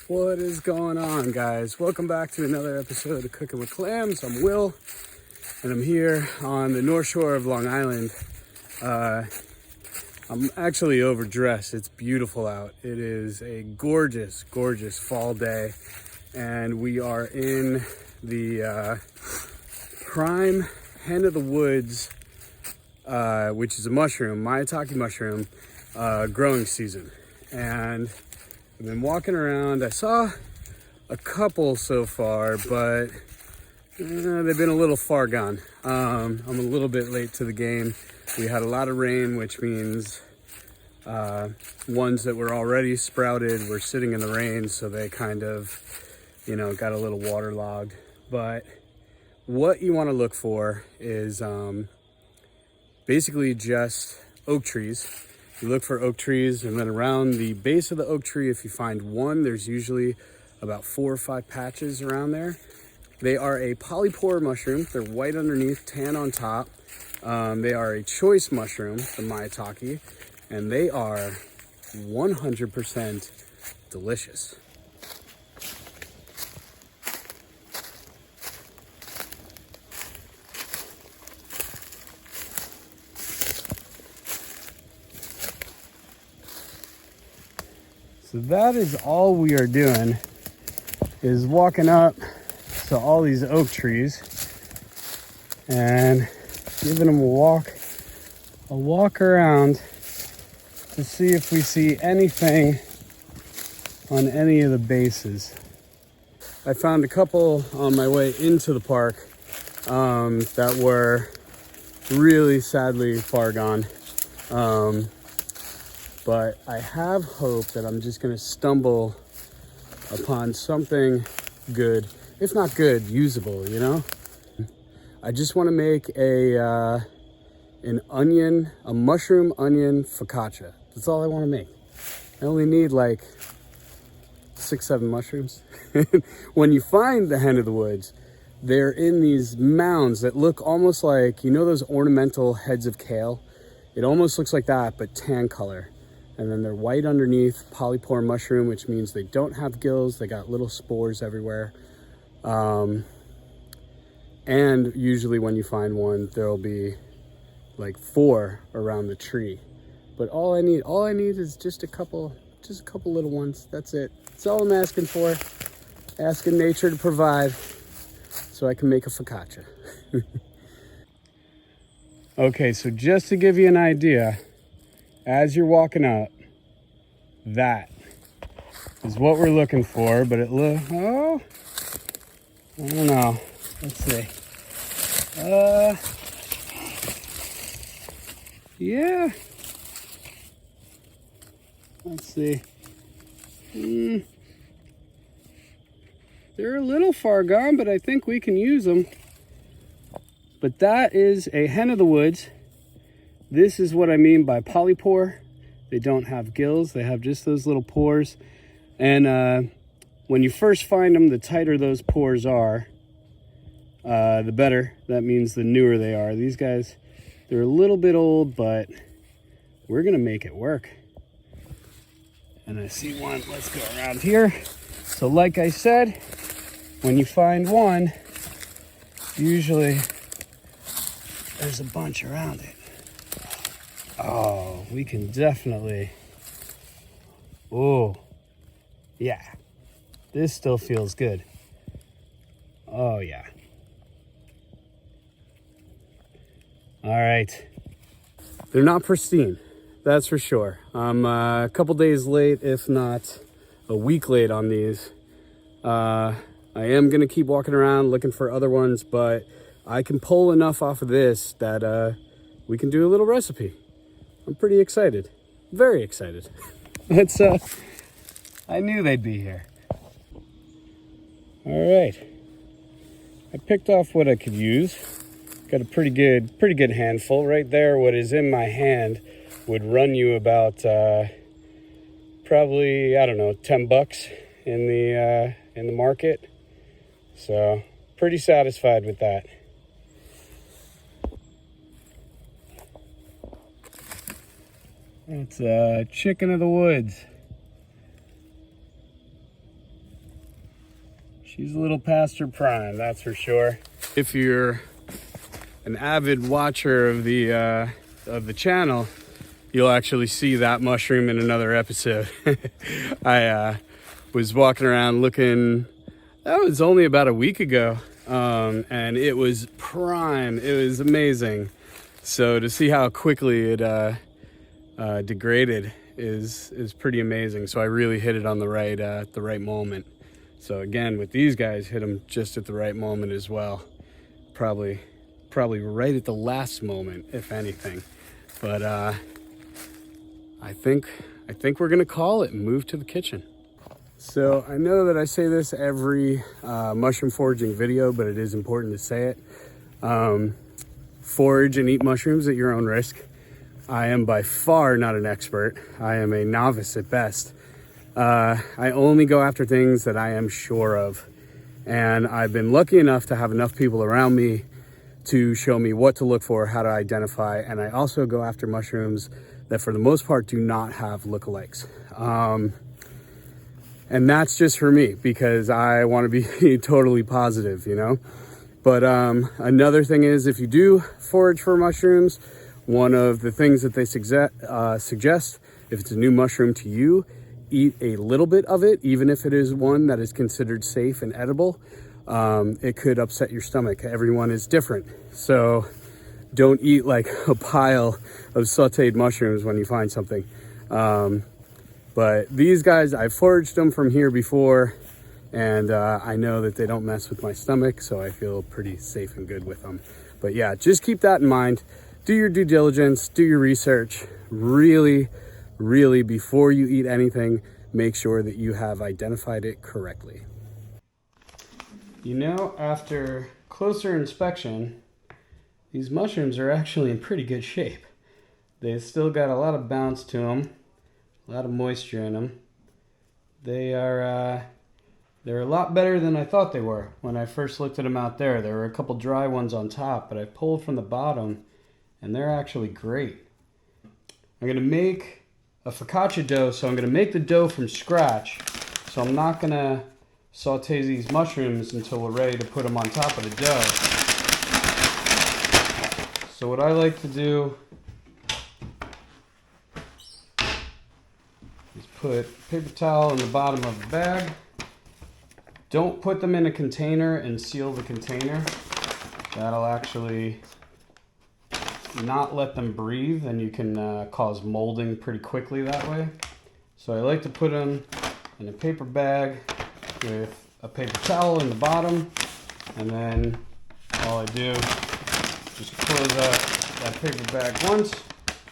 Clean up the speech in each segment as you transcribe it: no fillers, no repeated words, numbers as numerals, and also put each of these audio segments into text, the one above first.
What is going on, guys? Welcome back to another episode of Cooking with Clams. I'm Will, and I'm here on the North Shore of Long Island. I'm actually overdressed. It's beautiful out. It is a gorgeous, gorgeous fall day, and we are in the prime hen of the woods, which is a mushroom, Maitake mushroom, growing season. And I've been walking around. I saw a couple so far, but they've been a little far gone. I'm a little bit late to the game. We had a lot of rain, which means ones that were already sprouted were sitting in the rain, so they kind of, got a little waterlogged. But what you want to look for is basically just oak trees. You look for oak trees, and then around the base of the oak tree, if you find one, there's usually about 4 or 5 patches around there. They are a polypore mushroom. They're white underneath, tan on top. They are a choice mushroom, the Maitake, and they are 100% delicious. So that is all we are doing, is walking up to all these oak trees and giving them a walk around to see if we see anything on any of the bases. I found a couple on my way into the park that were really sadly far gone. But I have hope that I'm just gonna stumble upon something good, if not good, usable, I just wanna make a mushroom onion focaccia. That's all I wanna make. I only need like 6-7 mushrooms. When you find the hen of the woods, they're in these mounds that look almost like, those ornamental heads of kale? It almost looks like that, but tan color. And then they're white underneath, polypore mushroom, which means they don't have gills. They got little spores everywhere. And usually when you find one, there'll be like 4 around the tree. But all I need is just a couple little ones. That's it. That's all I'm asking for. Asking nature to provide so I can make a focaccia. Okay, so just to give you an idea, as you're walking up, that is what we're looking for, but I don't know. Let's see. Yeah. Let's see. They're a little far gone, but I think we can use them. But that is a hen of the woods. This is what I mean by polypore. They don't have gills. They have just those little pores. And when you first find them, the tighter those pores are, the better. That means the newer they are. These guys, they're a little bit old, but we're gonna make it work. And I see one. Let's go around here. So like I said, when you find one, usually there's a bunch around it. Oh, we can definitely, oh, yeah, this still feels good. Oh, yeah. All right. They're not pristine, that's for sure. I'm a couple days late, if not a week late on these. I am gonna keep walking around looking for other ones, but I can pull enough off of this that we can do a little recipe. I'm pretty excited, very excited. I knew they'd be here. All right, I picked off what I could use. Got a pretty good handful right there. What is in my hand would run you about probably, I don't know, $10 in the market. So pretty satisfied with that. It's a chicken of the woods. She's a little past her prime, that's for sure. If you're an avid watcher of the channel, you'll actually see that mushroom in another episode. I was walking around looking, that was only about a week ago, and it was prime. It was amazing. So to see how quickly it degraded is pretty amazing. So I really hit it on the right moment. So again, with these guys, hit them just at the right moment as well. Probably right at the last moment, if anything. But I think we're gonna call it and move to the kitchen. So I know that I say this every mushroom foraging video, but it is important to say it. Forage and eat mushrooms at your own risk. I am by far not an expert. I am a novice at best. I only go after things that I am sure of. And I've been lucky enough to have enough people around me to show me what to look for, how to identify. And I also go after mushrooms that for the most part do not have lookalikes. And that's just for me because I want to be totally positive, you know? But another thing is, if you do forage for mushrooms, one of the things that they suggest, if it's a new mushroom to you, eat a little bit of it, even if it is one that is considered safe and edible. It could upset your stomach. Everyone is different. So don't eat like a pile of sauteed mushrooms when you find something. But these guys, I've foraged them from here before, and I know that they don't mess with my stomach, so I feel pretty safe and good with them. But yeah, just keep that in mind. Do your due diligence, do your research. Really, before you eat anything, make sure that you have identified it correctly. You know, after closer inspection, these mushrooms are actually in pretty good shape. They've still got a lot of bounce to them, a lot of moisture in them. They're a lot better than I thought they were when I first looked at them out there. There were a couple dry ones on top, but I pulled from the bottom, and they're actually great. I'm gonna make a focaccia dough, so I'm gonna make the dough from scratch. So I'm not gonna saute these mushrooms until we're ready to put them on top of the dough. So what I like to do is put a paper towel in the bottom of the bag. Don't put them in a container and seal the container. That'll actually not let them breathe, and you can cause molding pretty quickly that way. So I like to put them in a paper bag with a paper towel in the bottom, and then all I do is just close up that paper bag once,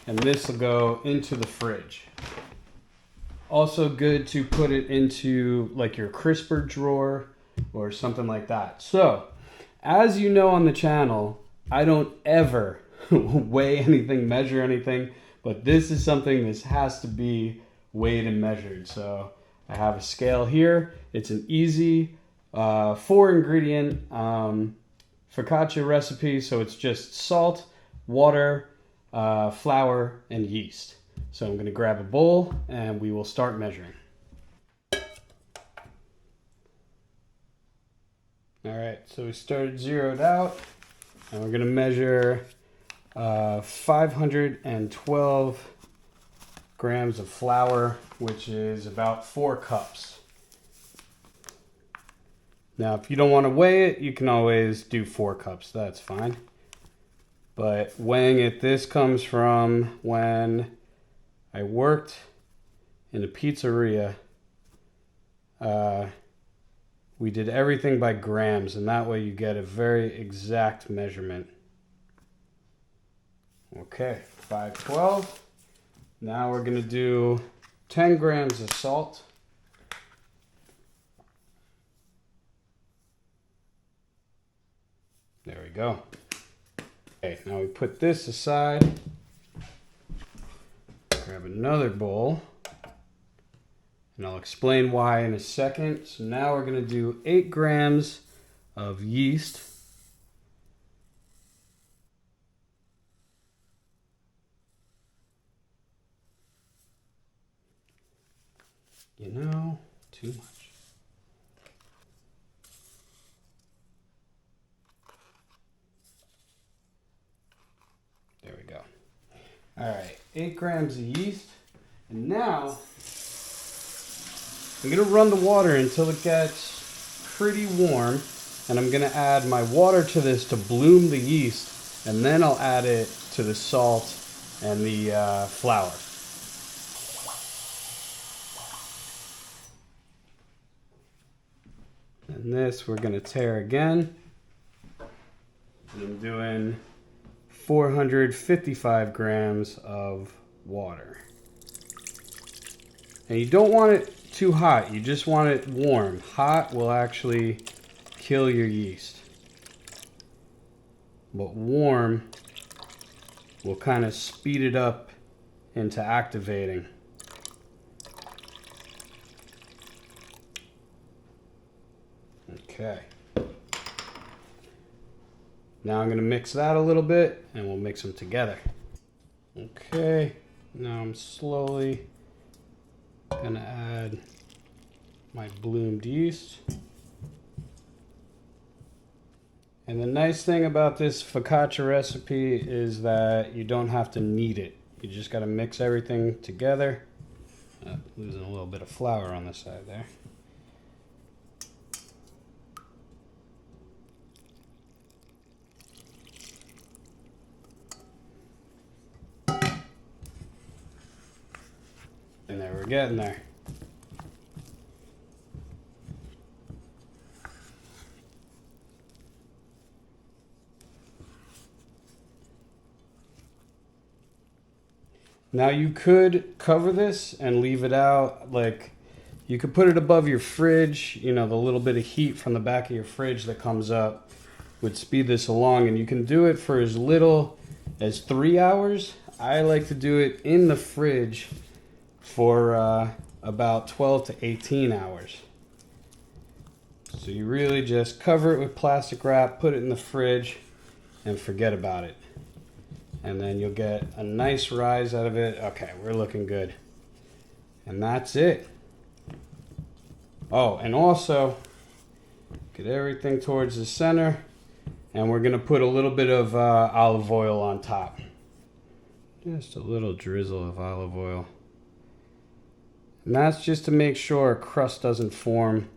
and this will go into the fridge. Also good to put it into like your crisper drawer or something like that. So, as you know on the channel, I don't ever weigh anything, measure anything, but this is something that has to be weighed and measured. So I have a scale here. It's an easy 4-ingredient focaccia recipe. So it's just salt, water, flour, and yeast. So I'm going to grab a bowl and we will start measuring. All right, so we started zeroed out, and we're going to measure 512 grams of flour, which is about 4 cups. Now, if you don't want to weigh it, you can always do 4 cups. That's fine. But weighing it, this comes from when I worked in a pizzeria. We did everything by grams, and that way you get a very exact measurement. Okay, 512. Now we're going to do 10 grams of salt. There we go. Okay, now we put this aside. Grab another bowl. And I'll explain why in a second. So now we're going to do 8 grams of yeast. You know, too much. 8 grams of yeast. And now I'm gonna run the water until it gets pretty warm, and I'm gonna add my water to this to bloom the yeast, and then I'll add it to the salt and the flour. And this we're gonna tare again. And I'm doing 455 grams of water. And you don't want it too hot, you just want it warm. Hot will actually kill your yeast. But warm will kind of speed it up into activating. Okay. Now I'm going to mix that a little bit and we'll mix them together. Okay, now I'm slowly going to add my bloomed yeast. And the nice thing about this focaccia recipe is that you don't have to knead it. You just got to mix everything together. Losing a little bit of flour on the side there. And there, we're getting there. Now you could cover this and leave it out, like you could put it above your fridge, you know, the little bit of heat from the back of your fridge that comes up would speed this along, and you can do it for as little as 3 hours. I like to do it in the fridge for about 12 to 18 hours. So you really just cover it with plastic wrap, put it in the fridge, and forget about it. And then you'll get a nice rise out of it. Okay, we're looking good. And that's it. Oh, and also, get everything towards the center, and we're gonna put a little bit of olive oil on top. Just a little drizzle of olive oil. And that's just to make sure a crust doesn't form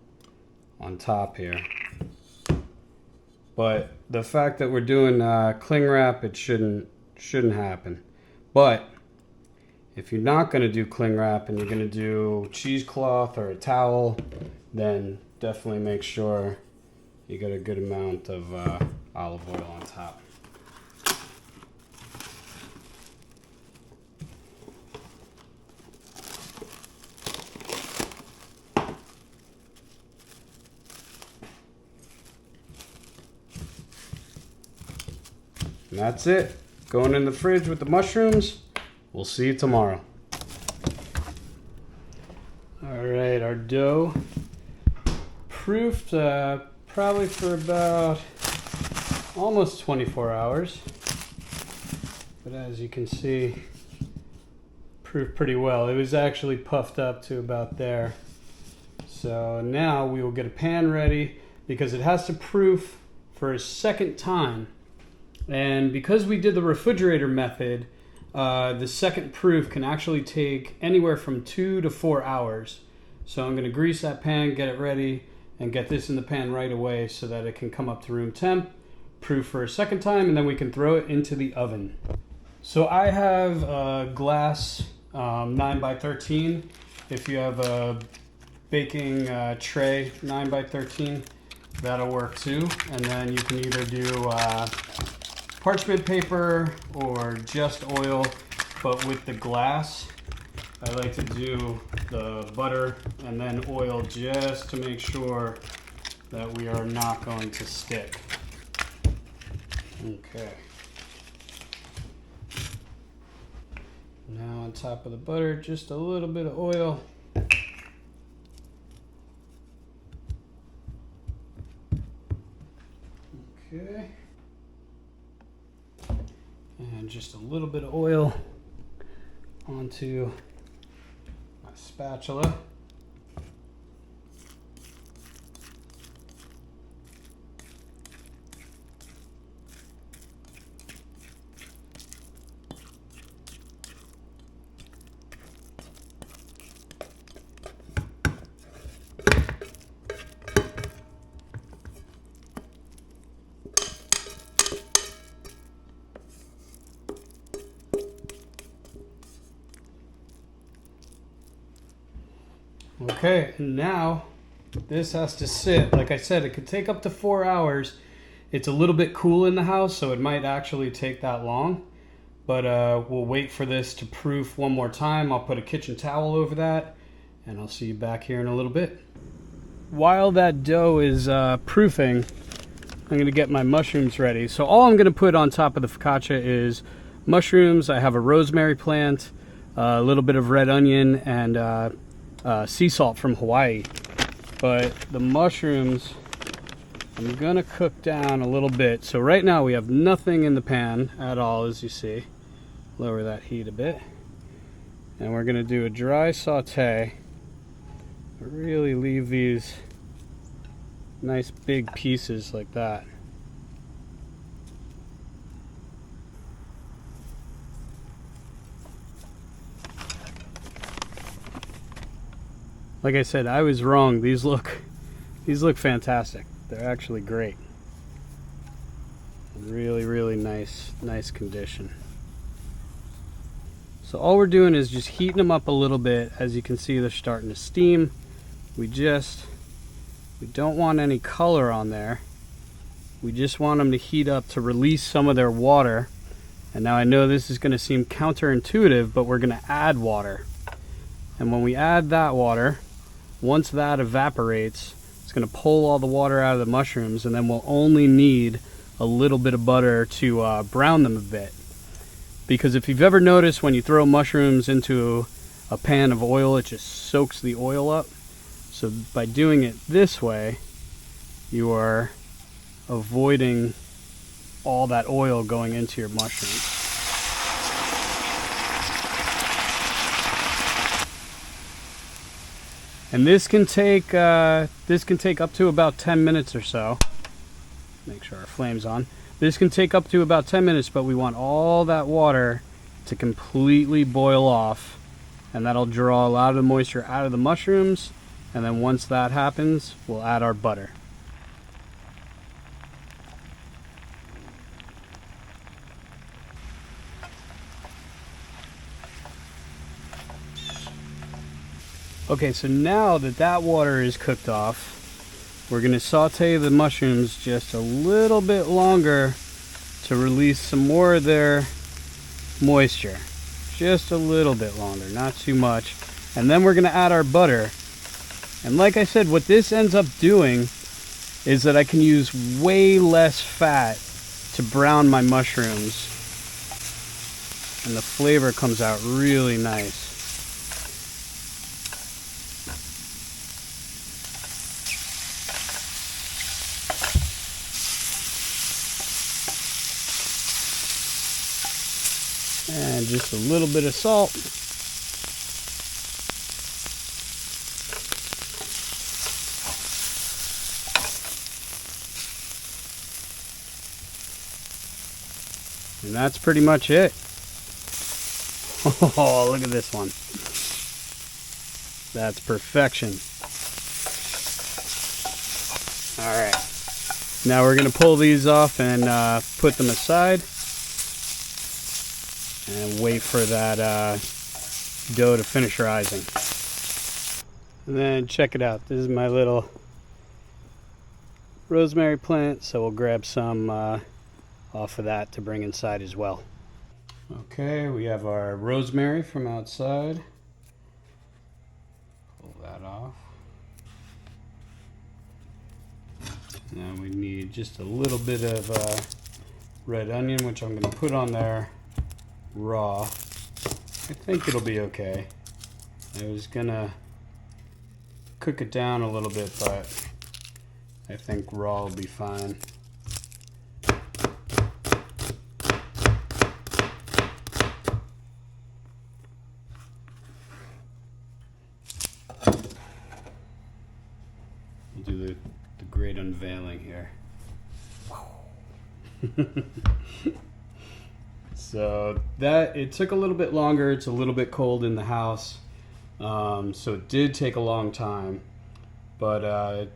on top here. But the fact that we're doing cling wrap, it shouldn't happen. But if you're not going to do cling wrap and you're going to do cheesecloth or a towel, then definitely make sure you get a good amount of olive oil on top. And that's it. Going in the fridge with the mushrooms. We'll see you tomorrow. All right, our dough proofed probably for about almost 24 hours. But as you can see, proofed pretty well. It was actually puffed up to about there. So now we will get a pan ready because it has to proof for a second time. And because we did the refrigerator method, the second proof can actually take anywhere from 2 to 4 hours. So I'm going to grease that pan, get it ready, and get this in the pan right away so that it can come up to room temp, proof for a second time, and then we can throw it into the oven. So I have a glass 9x13. If you have a baking tray 9x13, that'll work too. And then you can either do parchment paper or just oil, but with the glass I like to do the butter and then oil just to make sure that we are not going to stick. Okay. Now on top of the butter, just a little bit of oil. Okay. And just a little bit of oil onto my spatula. Okay, and now this has to sit. Like I said, it could take up to 4 hours. It's a little bit cool in the house, so it might actually take that long. But we'll wait for this to proof one more time. I'll put a kitchen towel over that, and I'll see you back here in a little bit. While that dough is proofing, I'm going to get my mushrooms ready. So all I'm going to put on top of the focaccia is mushrooms. I have a rosemary plant, a little bit of red onion, and sea salt from Hawaii. But the mushrooms, I'm going to cook down a little bit. So right now we have nothing in the pan at all, as you see. Lower that heat a bit. And we're going to do a dry saute. Really leave these nice big pieces like that. Like I said, I was wrong. These look fantastic. They're actually great. Really nice condition. So all we're doing is just heating them up a little bit. As you can see, they're starting to steam. We don't want any color on there. We just want them to heat up to release some of their water. And now I know this is going to seem counterintuitive, but we're going to add water. And when we add that water, once that evaporates, it's going to pull all the water out of the mushrooms, and then we'll only need a little bit of butter to brown them a bit. Because if you've ever noticed, when you throw mushrooms into a pan of oil, it just soaks the oil up. So by doing it this way, you are avoiding all that oil going into your mushrooms. And this can take up to about 10 minutes or so. Make sure our flame's on. This can take up to about 10 minutes, but we want all that water to completely boil off, and that'll draw a lot of the moisture out of the mushrooms. And then once that happens, we'll add our butter. Okay, so now that water is cooked off, we're going to saute the mushrooms just a little bit longer to release some more of their moisture. Just a little bit longer, not too much. And then we're going to add our butter. And like I said, what this ends up doing is that I can use way less fat to brown my mushrooms. And the flavor comes out really nice. And just a little bit of salt. And that's pretty much it. Oh, look at this one. That's perfection. All right. Now we're going to pull these off and put them aside. And wait for that dough to finish rising. And then check it out. This is my little rosemary plant, so we'll grab some off of that to bring inside as well. Okay, we have our rosemary from outside. Pull that off. Now we need just a little bit of red onion, which I'm going to put on there raw. I think it'll be okay. I was gonna cook it down a little bit, but I think raw will be fine. We'll do the great unveiling here. So that it took a little bit longer. It's a little bit cold in the house, so it did take a long time. But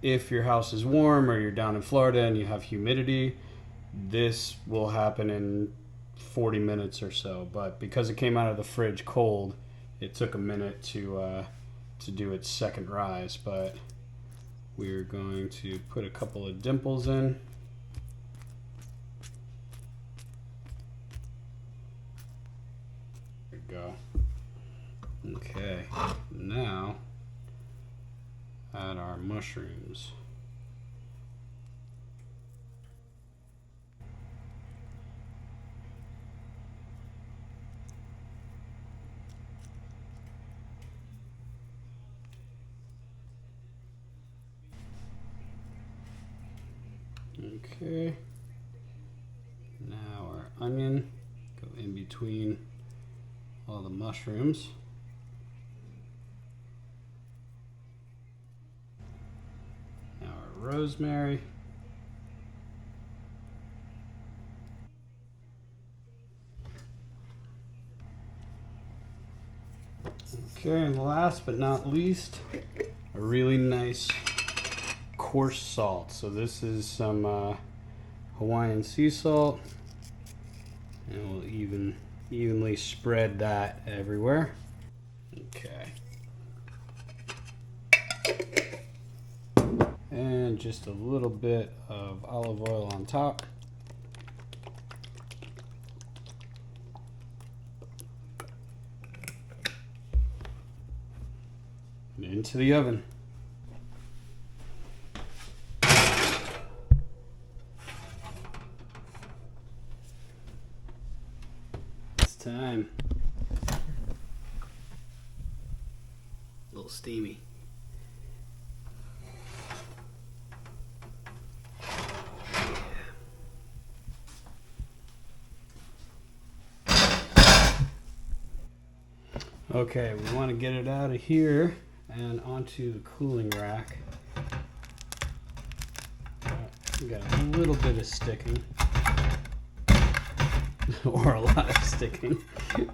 if your house is warm or you're down in Florida and you have humidity, this will happen in 40 minutes or so. But because it came out of the fridge cold, it took a minute to to do its second rise, but we're going to put a couple of dimples in. There we go. Okay, now add our mushrooms. Okay, now our onion, go in between all the mushrooms. Now our rosemary. Okay, and last but not least, a really nice coarse salt. So this is some Hawaiian sea salt, and we'll evenly spread that everywhere. Okay. And just a little bit of olive oil on top. And into the oven. It's time. A little steamy. Okay, we want to get it out of here and onto the cooling rack. We got a little bit of sticking, or a lot of sticking.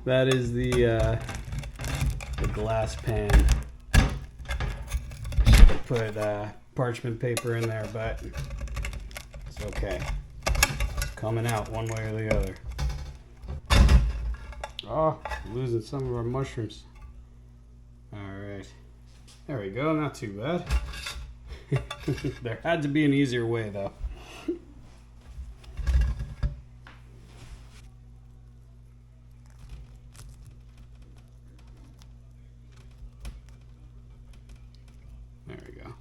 That is the glass pan. Should have put parchment paper in there, but it's okay. It's coming out one way or the other. Oh, losing some of our mushrooms. Alright. There we go, not too bad. There had to be an easier way though. There we go.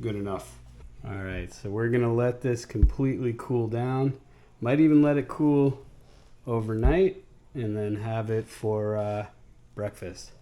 Good enough. Alright, so we're gonna let this completely cool down. Might even let it cool overnight and then have it for breakfast.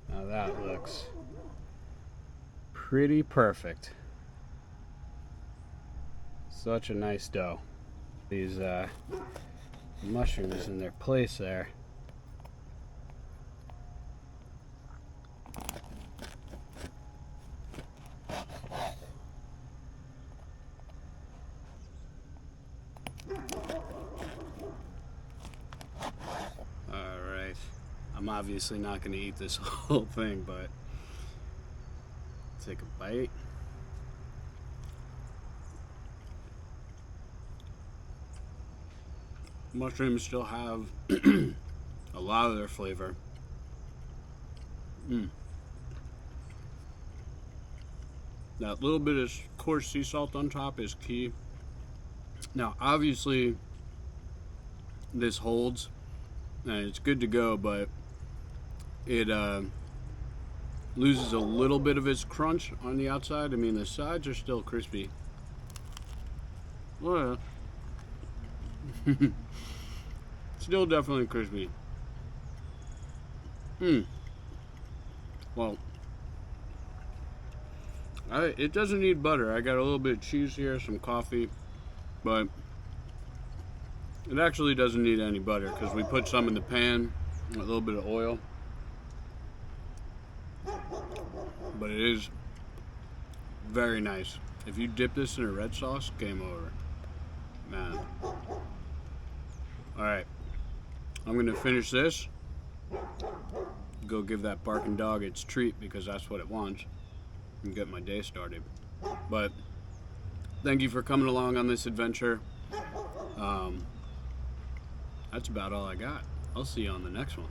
Now that looks pretty perfect. Such a nice dough. These mushrooms in their place there. Alright. I'm obviously not going to eat this whole thing, but take a bite. Mushrooms still have a lot of their flavor. That little bit of coarse sea salt on top is key. Now, obviously, this holds and it's good to go, but it loses a little bit of its crunch on the outside. I mean, the sides are still crispy. Well, still definitely crispy. Well, it doesn't need butter. I got a little bit of cheese here, some coffee, but it actually doesn't need any butter because we put some in the pan, a little bit of oil. But it is very nice. If you dip this in a red sauce, game over. Man. All right, I'm gonna finish this, go give that barking dog its treat because that's what it wants, and get my day started. But thank you for coming along on this adventure. That's about all I got. I'll see you on the next one.